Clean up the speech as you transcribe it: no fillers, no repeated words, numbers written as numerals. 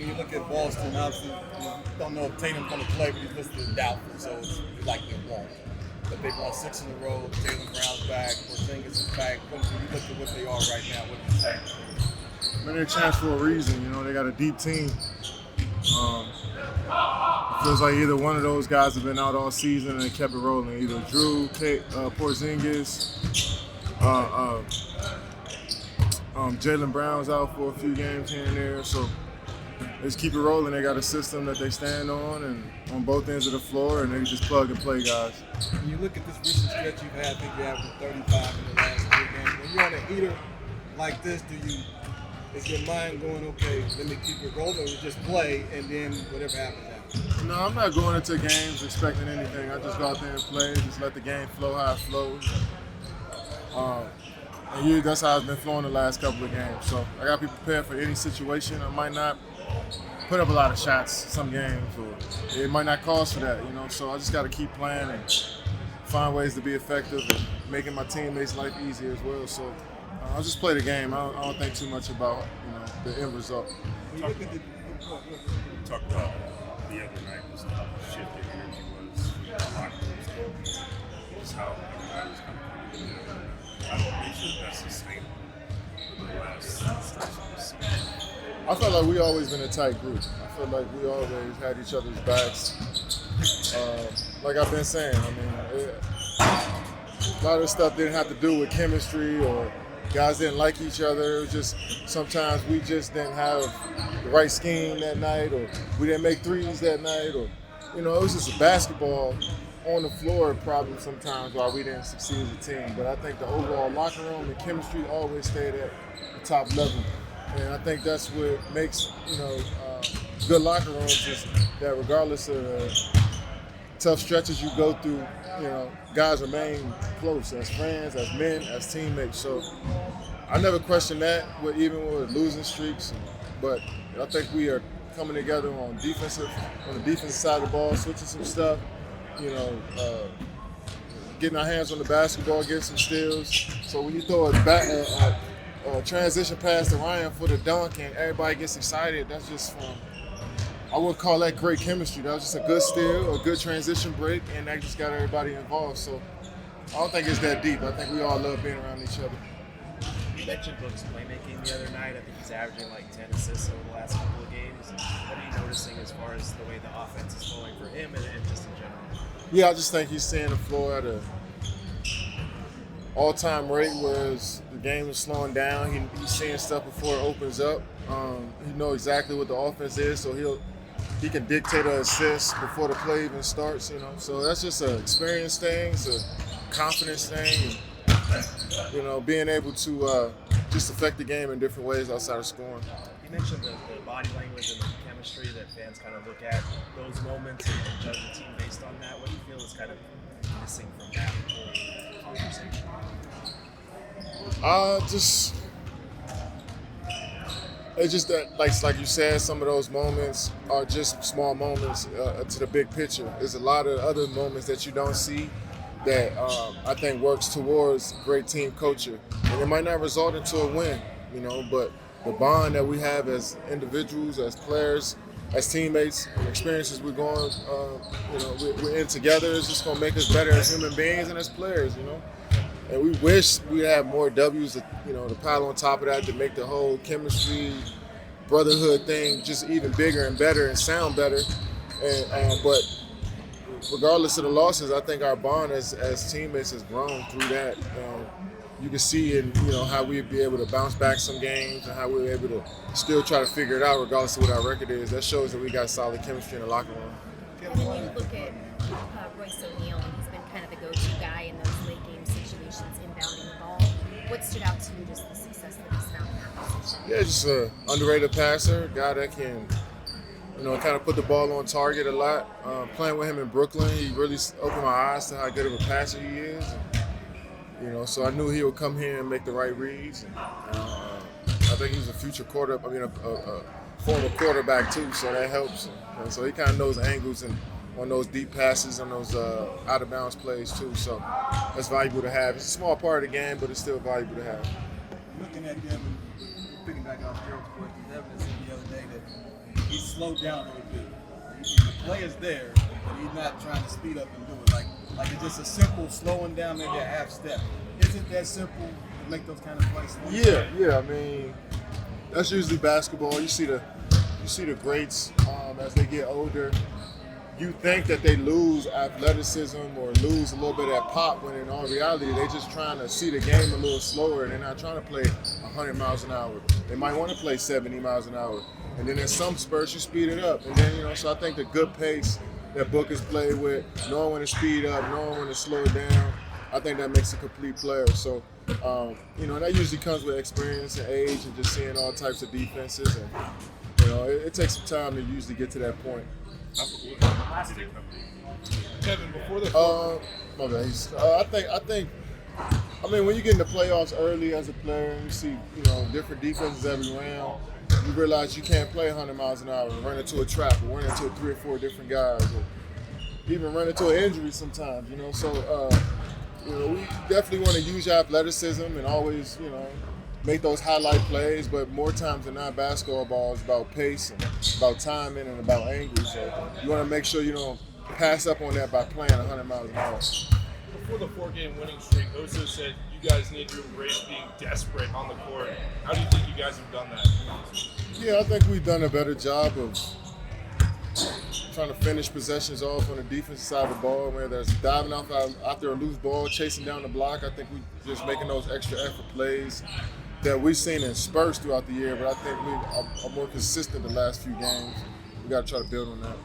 when you look at Boston, obviously, you don't know if Tatum's going to play, but he's listed as doubtful, so it's like they won't. But they've won 6 in a row. Jaylen Brown's back. Porzingis is back. When you look at what they are right now, what do you say? But they're a chance for a reason. You know, they got a deep team. It feels like either one of those guys have been out all season and they kept it rolling. Either Drew, Porzingis, Jaylen Brown's out for a few games here and there. So they just keep it rolling. They got a system that they stand on and on both ends of the floor, and they just plug and play guys. When you look at this recent stretch you've had, I think you averaged 35 in the last 3 games. When you're on a heater like this, is your mind going, okay, let me keep it rolling, or just play, and then whatever happens after? No, I'm not going into games expecting anything. I just go out there and play, just let the game flow how it flows. And that's how it's been flowing the last couple of games. So I got to be prepared for any situation. I might not put up a lot of shots some games, or it might not cost for that, you know. So I just got to keep playing and find ways to be effective and making my teammates' life easier as well. So I'll just play the game. I don't think too much about, you know, the end result. Talk about the other night, just how shifted energy was in the locker room. Just how everybody was kind of coming together. I don't make sure that's sustainable for the last stretch of the season. I felt like we always been a tight group. I feel like we always had each other's backs. Like I've been saying, I mean, a lot of this stuff didn't have to do with chemistry or guys didn't like each other. It was just sometimes we just didn't have the right scheme that night, or we didn't make threes that night, or, you know, it was just a basketball on the floor problem sometimes why we didn't succeed as a team. But I think the overall locker room and chemistry always stayed at the top level. And I think that's what makes, you know, good locker rooms is that regardless of the tough stretches you go through, you know, guys remain close as friends, as men, as teammates. So I never questioned that, even with losing streaks. But I think we are coming together on the defensive side of the ball, switching some stuff, you know, getting our hands on the basketball, getting some steals. So when you throw a transition pass to Ryan for the dunk and everybody gets excited, that's just from, I wouldn't call that great chemistry. That was just a good steal, a good transition break, and that just got everybody involved. So I don't think it's that deep. I think we all love being around each other. You mentioned Book's playmaking the other night. I think he's averaging like 10 assists over the last couple of games. What are you noticing as far as the way the offense is flowing for him and just in general? Yeah, I just think he's seeing the floor at a all-time rate, whereas the game is slowing down. He's seeing stuff before it opens up. He knows exactly what the offense is, so he can dictate an assist before the play even starts, you know. So that's just an experience thing, it's a confidence thing, and, you know, being able to just affect the game in different ways outside of scoring. You mentioned the body language and the chemistry that fans kind of look at those moments and judge the team based on that. What do you feel is kind of missing from that whole conversation? It's just that, like you said, some of those moments are just small moments to the big picture. There's a lot of other moments that you don't see that I think works towards great team culture. And it might not result into a win, you know, but the bond that we have as individuals, as players, as teammates, and experiences we're going, you know, we're in together is just going to make us better as human beings and as players, you know. And we wish we had more W's, you know, to pile on top of that to make the whole chemistry, brotherhood thing just even bigger and better and sound better. But regardless of the losses, I think our bond as teammates has grown through that. You can see in, you know, how we'd be able to bounce back some games and how we were able to still try to figure it out regardless of what our record is. That shows that we got solid chemistry in the locker room. When you look at Royce O'Neal, and he's been kind of the go-to guy in those late game situations, inbounding the ball, what stood out to you, just the success that he's found in that position? Yeah, just an underrated passer, a guy that can, you know, kind of put the ball on target a lot. Playing with him in Brooklyn, he really opened my eyes to how good of a passer he is. You know, so I knew he would come here and make the right reads. And, I think he's a future a former quarterback too, so that helps. And so he kind of knows angles and on those deep passes and those out of bounds plays too. So that's valuable to have. It's a small part of the game, but it's still valuable to have. Looking at Devin, picking back off Gerald's question, Devin said the other day that he's slow down a little bit. The play is there, but he's not trying to speed up and do it. Like it's just a simple slowing down, maybe a half step. Is it that simple to make those kind of plays? Yeah. I mean, that's usually basketball. You see the greats as they get older. You think that they lose athleticism or lose a little bit of that pop, when in all reality they're just trying to see the game a little slower. They're not trying to play 100 miles an hour. They might want to play 70 miles an hour. And then in some spurts you speed it up. And then, so I think the good pace that Booker's played with, knowing when to speed up, knowing when to slow down, I think that makes a complete player. So, that usually comes with experience and age and just seeing all types of defenses. And, it takes some time to usually get to that point. Kevin, before the My bad. I mean, when you get in the playoffs early as a player and you see, different defenses every round, you realize you can't play 100 miles an hour and run into a trap or run into 3 or 4 different guys or even run into an injury sometimes, So, we definitely want to use your athleticism and always, make those highlight plays, but more times than not, basketball is about pace and about timing and about angle. So you want to make sure you don't pass up on that by playing 100 miles an hour. Before the 4-game winning streak, Oso said you guys need to embrace being desperate on the court. How do you think you guys have done that? Yeah, I think we've done a better job of trying to finish possessions off on the defensive side of the ball, whether it's diving after a loose ball, chasing down the block. I think we're just making those extra effort plays that we've seen in spurts throughout the year, but I think we are more consistent the last few games. We got to try to build on that.